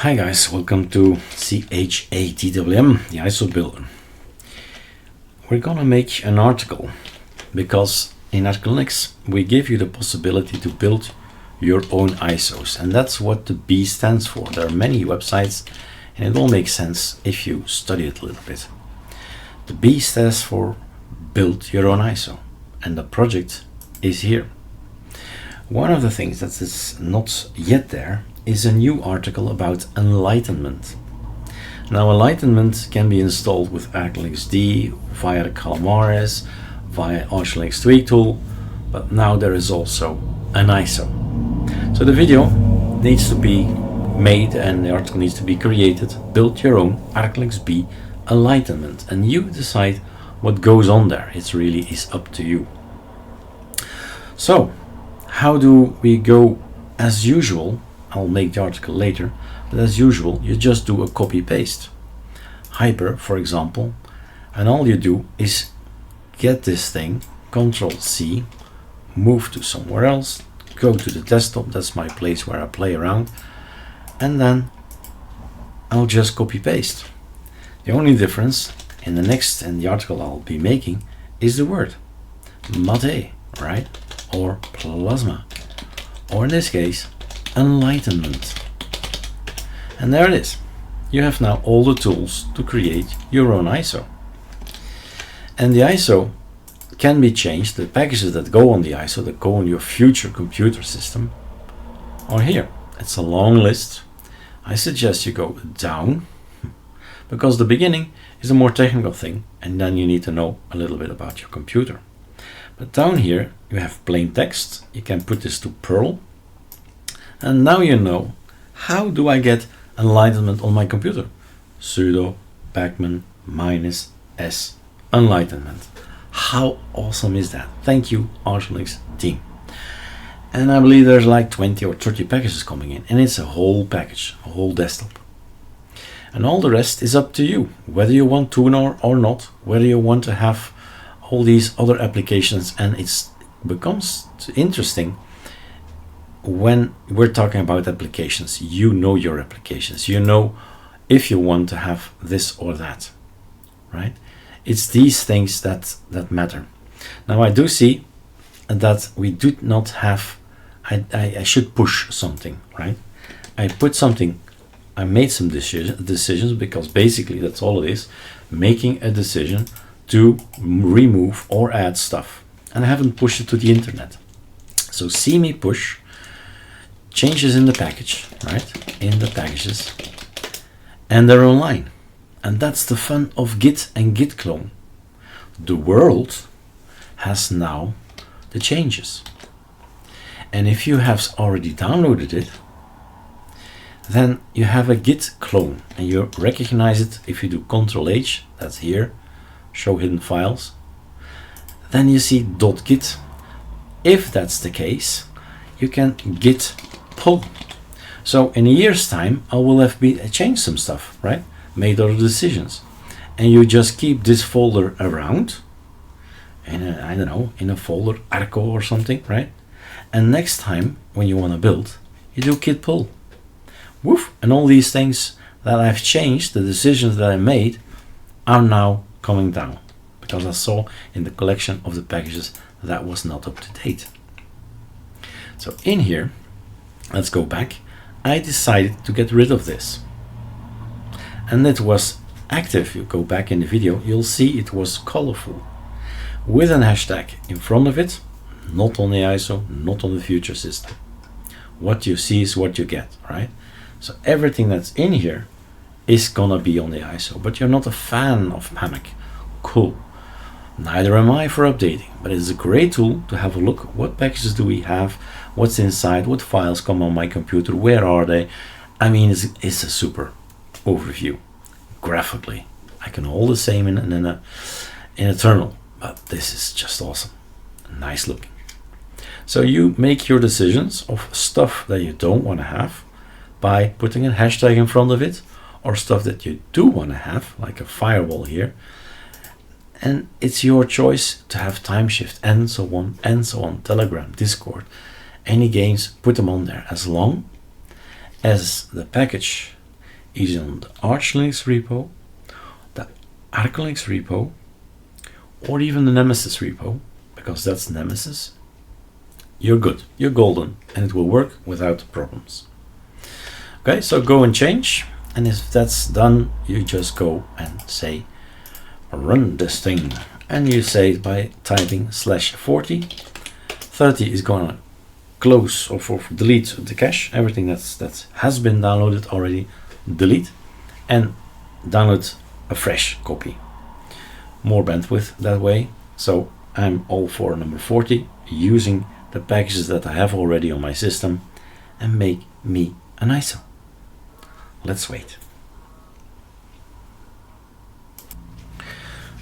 Hi guys, welcome to CHATWM, the ISO builder. We're gonna make an article because in ArcoLinux we give you the possibility to build your own ISOs, and that's what the B stands for. There are many websites and it all makes sense if you study it a little bit. The B stands for build your own ISO, and the project is here. One of the things that is not yet there is a new article about Enlightenment. Now, Enlightenment can be installed with ArcoLinuxD via the Calamares, via ArcoLinux Tweak tool, but now there is also an ISO. So the video needs to be made and the article needs to be created. Build your own ArcoLinuxB Enlightenment, and you decide what goes on there. It really is up to you. So, how do we go? As usual, I'll make the article later, but as usual, you just do a copy paste. Hyper, for example, and all you do is get this thing, Control C, move to somewhere else, go to the desktop, that's my place where I play around, and then I'll just copy paste. The only difference in the article I'll be making is the word mate, right? Or plasma, or in this case, Enlightenment. And there it is. You have now all the tools to create your own ISO. And the ISO can be changed. The packages that go on the ISO, that go on your future computer system, are here. It's a long list. I suggest you go down, because the beginning is a more technical thing, and then you need to know a little bit about your computer. But down here you have plain text. You can put this to Perl, and now you know, how do I get Enlightenment on my computer? Sudo pacman -s Enlightenment. How awesome is that? Thank you, ArcoLinux team. And I believe there's like 20 or 30 packages coming in, and it's a whole package, a whole desktop. And all the rest is up to you, whether you want tuner or not, whether you want to have all these other applications. And it becomes interesting when we're talking about applications. You know your applications, you know if you want to have this or that, right? It's these things that matter. Now I do see that we do not have, I should push something, right? I made some decisions, because basically that's all it is, making a decision to remove or add stuff, and I haven't pushed it to the internet. So see me push changes in the package, right? In the packages, and they're online. And that's the fun of Git and Git clone. The world has now the changes. And if you have already downloaded it, then you have a Git clone, and you recognize it if you do Control H, that's here, show hidden files. Then you see .git. If that's the case, you can git pull. So in a year's time, I will have changed some stuff, right? Made other decisions, and you just keep this folder around, and I don't know, in a folder Arco or something, right? And next time when you want to build, you do git pull. Woof! And all these things that I've changed, the decisions that I made, are now coming down, because I saw in the collection of the packages that was not up to date. So in here, let's go back. I decided to get rid of this, and it was active. You go back in the video, you'll see it was colorful with an hashtag in front of it, not on the ISO, not on the future system. What you see is what you get, right? So everything that's in here is gonna be on the ISO, but you're not a fan of Panic. Cool. Neither am I for updating, but it's a great tool to have a look. What packages do we have? What's inside? What files come on my computer? Where are they? I mean, it's a super overview. Graphically, I can hold the same in a terminal, but this is just awesome. Nice looking. So you make your decisions of stuff that you don't want to have by putting a hashtag in front of it, or stuff that you do want to have, like a firewall here. And it's your choice to have time shift and so on, Telegram, Discord, any games, put them on there, as long as the package is on the ArcoLinux repo, the ArcoLinux repo, or even the Nemesis repo, because that's Nemesis, you're good, you're golden, and it will work without problems. Okay, so go and change, and if that's done, you just go and say run this thing, and you say it by typing /40. 30 is gonna close or delete the cache, everything that has been downloaded already, delete, and download a fresh copy. More bandwidth that way, so I'm all for number 40, using the packages that I have already on my system, and make me an ISO. Let's wait.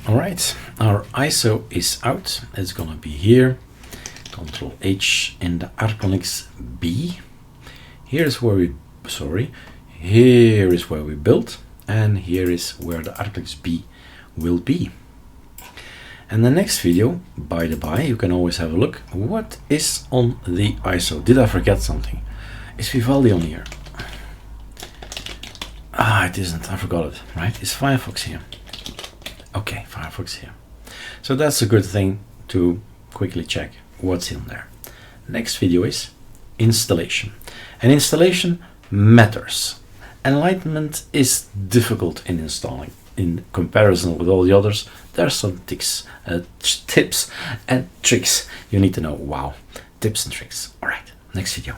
Alright, our ISO is out. It's gonna be here. Control H in the ArcoLinux B. Here is where we built, and here is where the ArcoLinux B will be. And the next video, by the by, you can always have a look. What is on the ISO? Did I forget something? Is Vivaldi on here? Ah, it isn't. I forgot it. Right? Is Firefox here? Okay, Firefox here. So that's a good thing to quickly check what's in there. Next video is installation. And installation matters. Enlightenment is difficult in installing. In comparison with all the others, there are some tips and tricks you need to know. Wow, tips and tricks. All right, next video.